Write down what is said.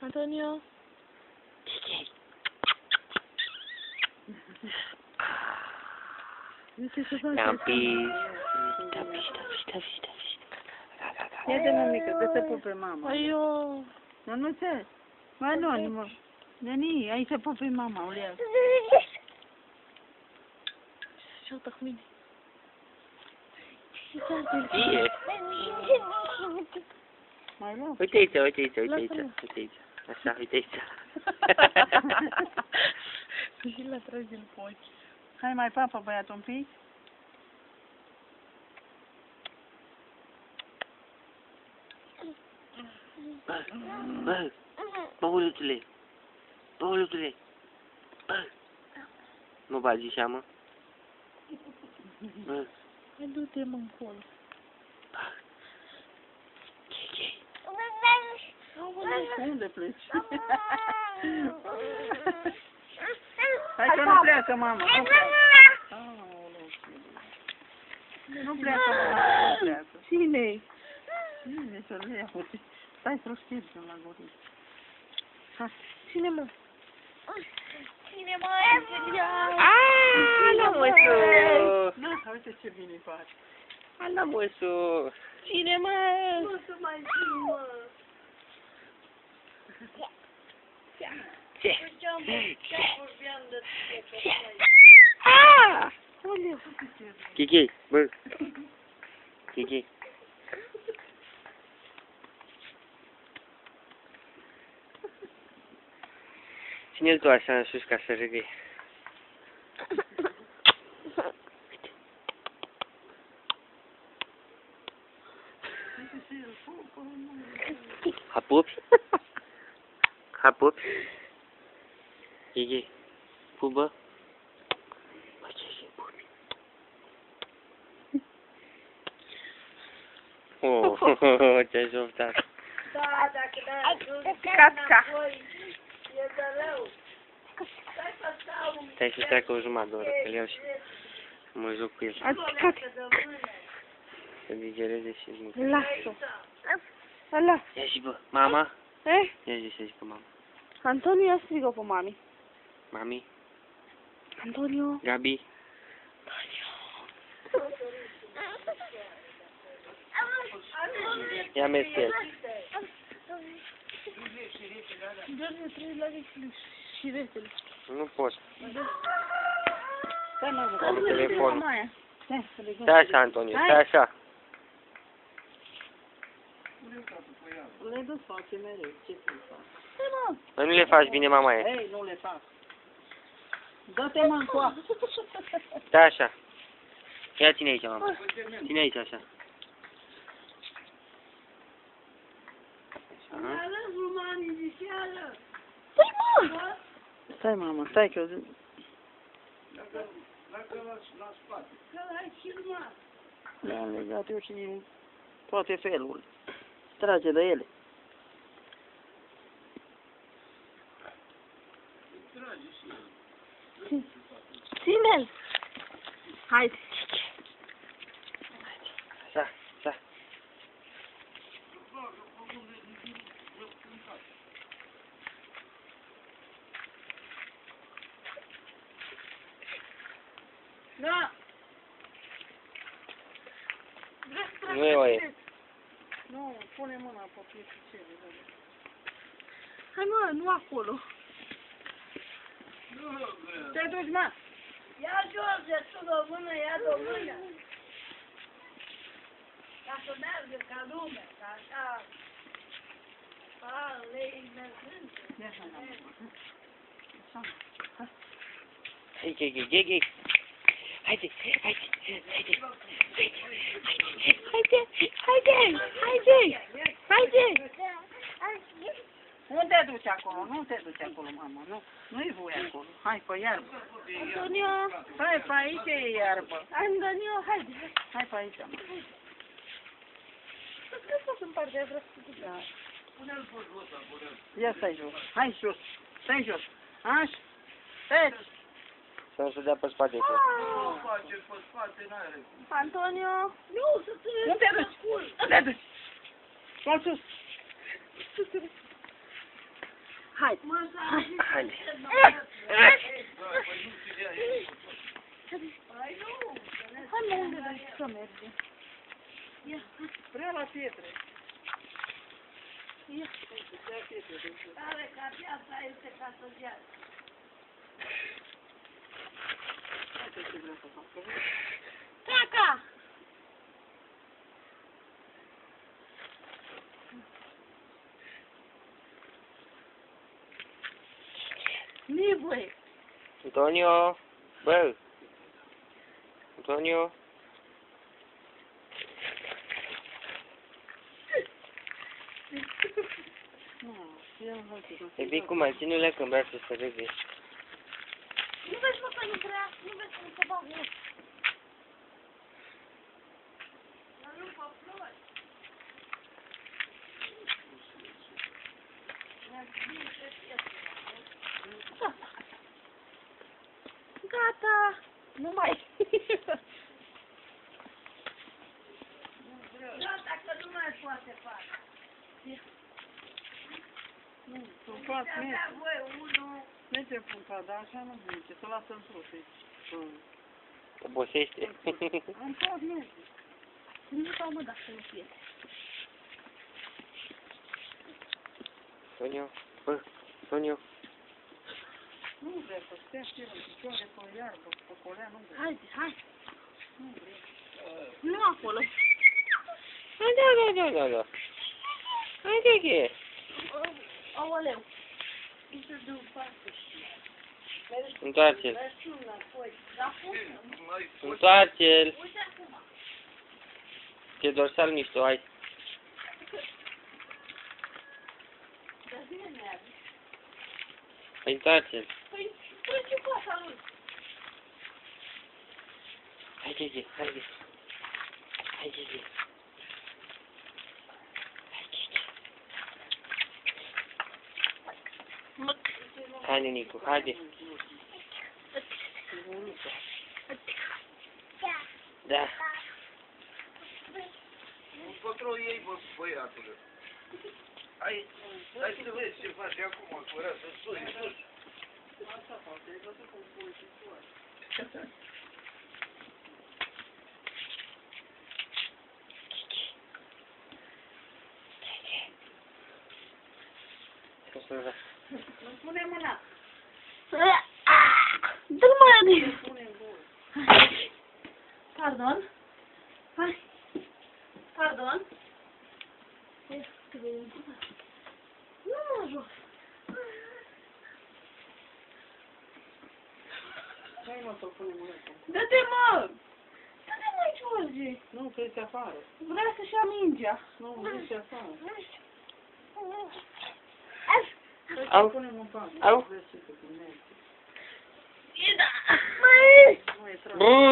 Antonio. Te-am pis. Ia-te, mămică, dă-te pupe mama. Aio. Mănuțe, mai nu, mă. Neni, aici să pupi mama, ulează. Ce uita cu mine. Fie. Mai luăm? Uite aici, uite aici, uite aici, uite aici. Așa, uite aici. Și la tragi în ochi. Hai mai papă, băiat, un pic. Bă, băulutule, băulutule, bă, nu bagi seama? Bă, Hai, du-te, mă, încolo. Unde pleci? Hai că nu pleacă, mama, nu pleacă. Nu pleacă, mama, nu pleacă. Cine-i? Cine să le ia? Stai să-l ștergi la gură. Hai. Cine, mă? Cine, mă? Ala, măsu! Da, uite ce bine faci. Ala, măsu! Cine, mă? Nu să mai zi, mă. Ce? Ce vorbeam de ce? Ah! Oleu. Kiki, bă! Kiki. Ține-l tu așa în sus ca să râgâi. Hapupi? Hapupi? Kiki, pupă? Bă, ce-și pupi? Oh, ce-ai șoftat. Da, dacă da, Casca. e de rău. Stai să stau un Stai să treacă o jumătate de oră, că-l iau și mă joc cu el. Ați picat. Să digereze și mâncă. Lasă. Ăla. Ia zi, bă, mama? Eh? Ia zi să zic pe mama. Antonio strigă pe mami. Mami? Antonio. Gabi? Ia mergi cu el. Dă-ne 3 la și retele. Nu pot. Stai, mă, Am telefonul. stai, Stai așa, Antonio, stai așa. le duc face mereu, ce să fac? Bă, nu le faci bine, mama e. Ei, nu le fac. Dă-te, mă, încoa. Stai așa. Ia ține aici, mama. Ține aici, așa. Aha. Păi, mă! Stai, mama, stai că... Le-am legat eu și din toate felurile. Trage de ele. Ține-l! Hai! Așa, așa. Da! Nu e oie. Nu, pune mâna pe piețicele. Hai, mă, nu acolo. Te duci, mă! Ia jos, de sus o mână, ia de o mână. Ca să meargă ca lumea, ca așa. Lei mergând. Ia așa, mama. Hai. Haide, haide. Nu te duci acolo, nu te duci acolo, mama, nu. Nu-i voi acolo. Hai pe iarbă. Antonio! Hai pe aici e iarbă. Antonio, haide! Hai pe aici, mă. Nu pot să-mi par de vreau să duc. Da. Ia stai jos. Hai jos. Stai jos. Așa. Treci. Să nu se dea pe spate. Antonio! Nu, să te Nu te duci. Nu te duci. Sus, sus. Hai. Haide. Hai mă, unde vrei să mergem? Ia, Prea la pietre. ia. Prea pietre. Care ca piața este ca să ziară. Uite ce vrea să facă. Taca! Nu-i voie. Antonio. Bă. Antonio. Nu, el nu E bine cum mai ține-le când vrea să se râde. Nu vezi, mă, că nu vrea, nu vezi cum se bagă. Dar nu fac flori. Gata. Nu mai. Da, dacă nu mai poate face. Nu, sunt toate Avea merge. voie unul. Merge punta, dar așa nu zice, să lasă în proșii. Obosește. În tot merge. Nu stau, mă, dacă nu fie. Antonio. Bă. Antonio. Nu vrea să stea și el în picioare pe iarbă, pe colea, nu vrea. Haide, hai. Nu vrea. Nu acolo. Da. Haide că. Aoleu. Nu se dă în parte. Întoarce-l. Mergi înapoi. Dar cum? Întoarce-l. Uite acum. Ce dorsal mișto ai. Dar bine merge. Întoarce-l. Păi ce fața lui? Haide, zi. Haide. Haide, zi. Haide, Nicu, haide. Da. Încotro ei, bă, băiatule. Hai să vezi ce faci acum, curat, să suri, sus. Asta face, ai văzut cum pui picioare. Nu pune mâna. Dă-mă! Pune în gură. Pardon. Hai. Pardon. Nu mă joc. Hai mă să-l punem mâna. Dă-te, mă! Dă-te, mă, George! Nu, treci afară. Vrea să-și ia mingea. Nu, treci afară. Hai Au. să punem în pat. Au. Vezi ce se primește. Măi! Nu e tras. Bun.